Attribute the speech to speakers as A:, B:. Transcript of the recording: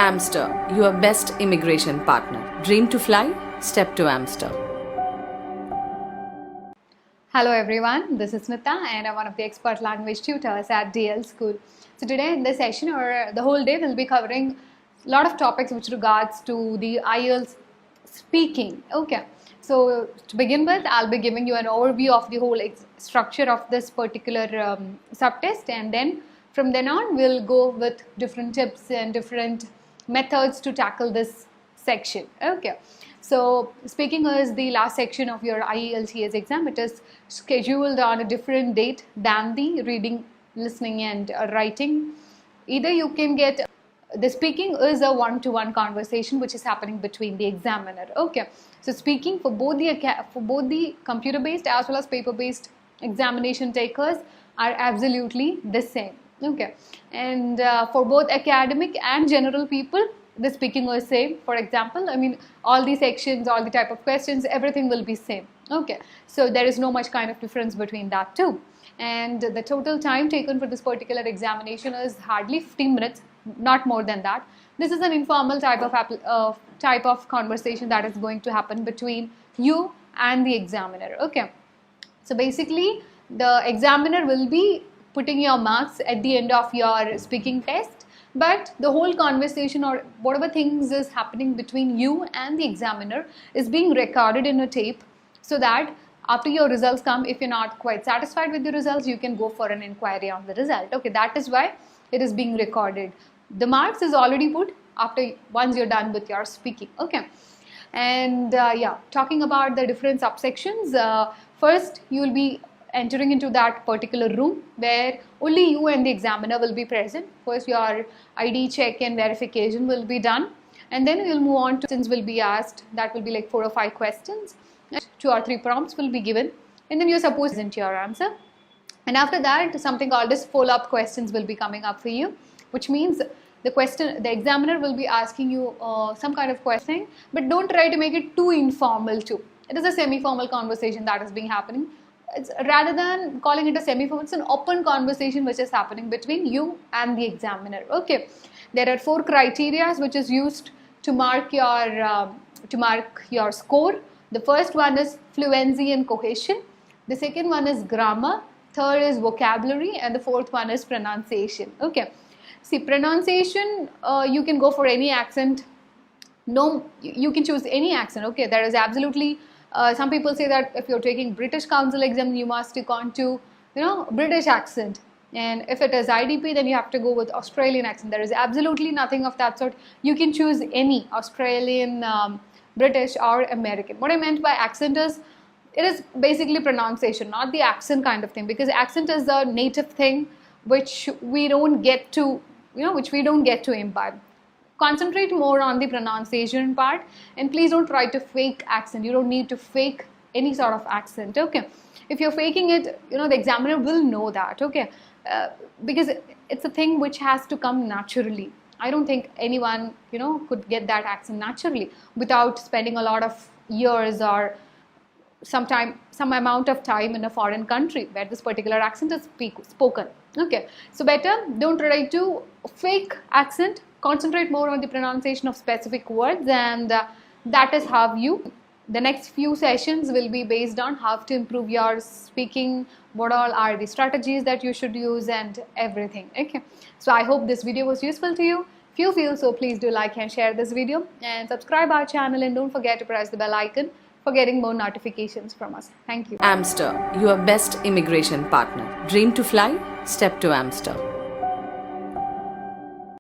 A: Amster, your best immigration partner. Dream to fly? Step to Amster.
B: Hello everyone, this is Smita and I'm one of the expert language tutors at Dlschool. So today in this session or the whole day we'll be covering a lot of topics which regards to the IELTS speaking. Okay, so to begin with, I'll be giving you an overview of the whole structure of this particular subtest, and then from then on we'll go with different tips and different methods to tackle this section. Okay, so speaking is the last section of your IELTS exam. It is scheduled on a different date than the reading, listening and writing. Either you can get the speaking is a one-to-one conversation which is happening between the examiner. Okay, so speaking for both the computer-based as well as paper-based examination takers are absolutely the same. Okay, and for both academic and general people, the speaking is same. For example, I mean, all the sections, all the type of questions, everything will be same. Okay, so there is no much kind of difference between that too. And the total time taken for this particular examination is hardly 15 minutes, not more than that. This is an informal type of conversation that is going to happen between you and the examiner. Okay, so basically the examiner will be putting your marks at the end of your speaking test, but the whole conversation or whatever things is happening between you and the examiner is being recorded in a tape, so that after your results come, if you're not quite satisfied with the results, you can go for an inquiry on the result. Okay, that is why it is being recorded. The marks is already put once you're done with your speaking. Okay, and yeah, talking about the different subsections, first you will be entering into that particular room where only you and the examiner will be present. First your ID check and verification will be done, and then we'll move on to questions will be asked. That will be like 4 or 5 questions. 2 or 3 prompts will be given, and then you're supposed to present your answer. And after that, something called as follow-up questions will be coming up for you, which means the examiner will be asking you some kind of question, but don't try to make it too informal too. It is a semi-formal conversation that is being happening. It's, rather than calling it a semi-formal, it's an open conversation which is happening between you and the examiner. Okay, there are 4 criteria which is used to mark your score. The first one is fluency and cohesion. The second one is grammar. Third is vocabulary, and the fourth one is pronunciation. Okay, see, pronunciation, you can go for any accent. No, you can choose any accent. Okay, there is absolutely some people say that if you're taking British Council exam, you must stick on to, British accent. And if it is IDP, then you have to go with Australian accent. There is absolutely nothing of that sort. You can choose any Australian, British or American. What I meant by accent is, it is basically pronunciation, not the accent kind of thing, because accent is the native thing which we don't get to, imbibe. Concentrate more on the pronunciation part, and please don't try to fake accent. You don't need to fake any sort of accent. Okay, if you're faking it, the examiner will know that. Okay, because it's a thing which has to come naturally. I don't think anyone could get that accent naturally without spending a lot of years or some amount of time in a foreign country where this particular accent is spoken. Okay, so better don't try to fake accent. Concentrate more on the pronunciation of specific words, and that is how the next few sessions will be based on how to improve your speaking, what all are the strategies that you should use, and everything. Okay, so I hope this video was useful to you. If you feel so, please do like and share this video, and subscribe our channel, and don't forget to press the bell icon for getting more notifications from us. Thank you.
A: Amster, your best immigration partner. Dream to fly? Step to Amster.